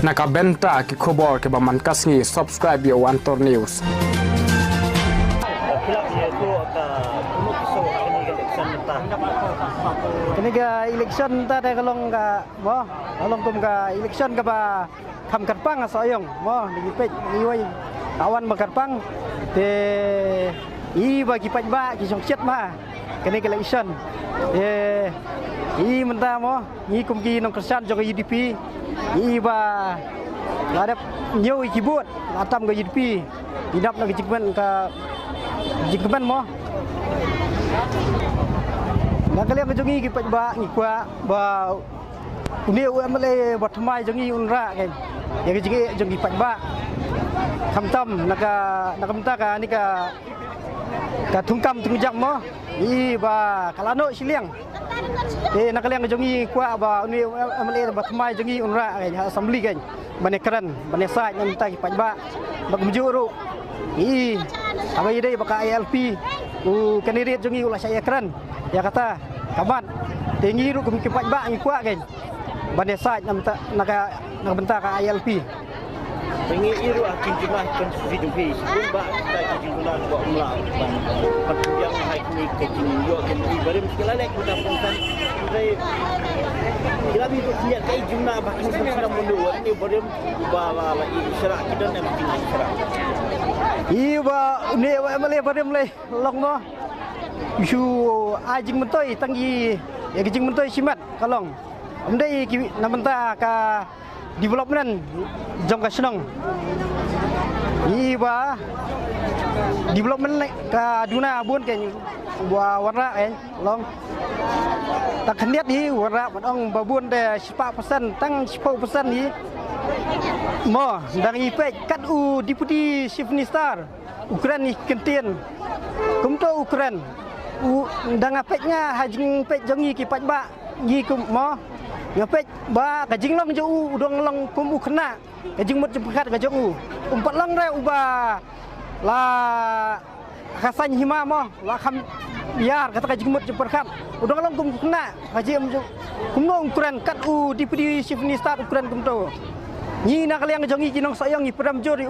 Nakabenta ki khobor ke baman kasngi subscribe yo Antor News. Kini ga election ta da kalong ga mo kalong kum ga election ga ba kham katpang asoyong mo ni pej ni wai kawan makarpang te I bagi paj ba ki song chet ma kini ga election I menta mo ni kum ki nong kersan jo UDP I ba ladap nyo ki buat atam ga UDP tinap na jikman mo nak kalian kejongi kipat ba ngikwa ba uni UMLA batmai jongi unra kan yang kejongi jongi kipat ba kamtam nakamta ka ni ka tungkam tungjak mo I ba kalano siliang nak kalian kejongi kwa ba uni UMLA batmai jongi unra kan assembly kan banekaran banesa yang minta kipat ba bagmujuru I abai dai baka ILP kandidat jongi ulah saya keren ya kata kamat tinggi ru kum kipat ba ngi kwa kan banesa naga bentar ka ILP pengi iru akin jumlah konstitusi dupi sebelum ba kita jumlah ko umla ban yang hai ni kekin yo kan ibarim sekali lek kita puntan dai kila bi dia kai jumlah bakin sudah mundur ni ibarim ba isyarat kita nak bikin isyarat Iba ni male barim le long no isu ajing mentoi tanggi ya kijing mentoi simat kalong amdai ki namenta ka development jong ka senong Iba development ka duna bun ke bua warna long tak khniat ni warna badong babun de 10% tang 10% ni mo dang ipek kat deputy chief minister Ukraine ni kentien kumto Ukraine dang apeknya hajing pek jongi kipat ba gi kum mo ngapek ba kajing long jo udong long kum kena kajing mut jepat ka jong umpat long re uba la kasan hima mo la kham biar kata kajing mut jepat udong long kum kena kajing kum no Ukraine kat deputy chief minister Ukraine kumto ni nak kalian jongi kinong sayang ni pram jori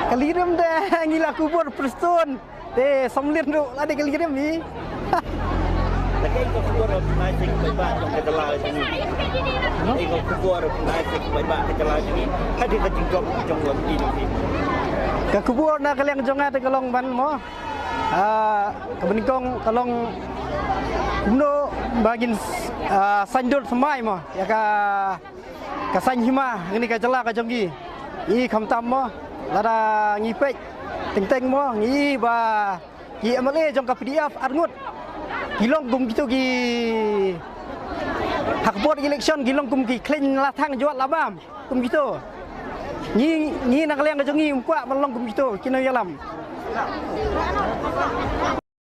kalirim dah ngila kubur perston te somlin ru ada kalirim ni lagi ko kubur naik ba jong ke dalam ini ko kubur naik ba ke dalam ini hadi ka jong ini ka kubur nak kalian jonga te kalong ban mo kebenikong kalong kumno bagin sanjur semai mo ya ka sanhima ini ka jala ka jonggi I khamtam mo lada ngipek teng mo ngi ba ki MLA jong ka PDF arngut gilong gum gitu gi hak bot election gilong gum gi clean la thang jwat labam gum gitu ni nak leng ka jongi kwa malong gum gitu kino yalam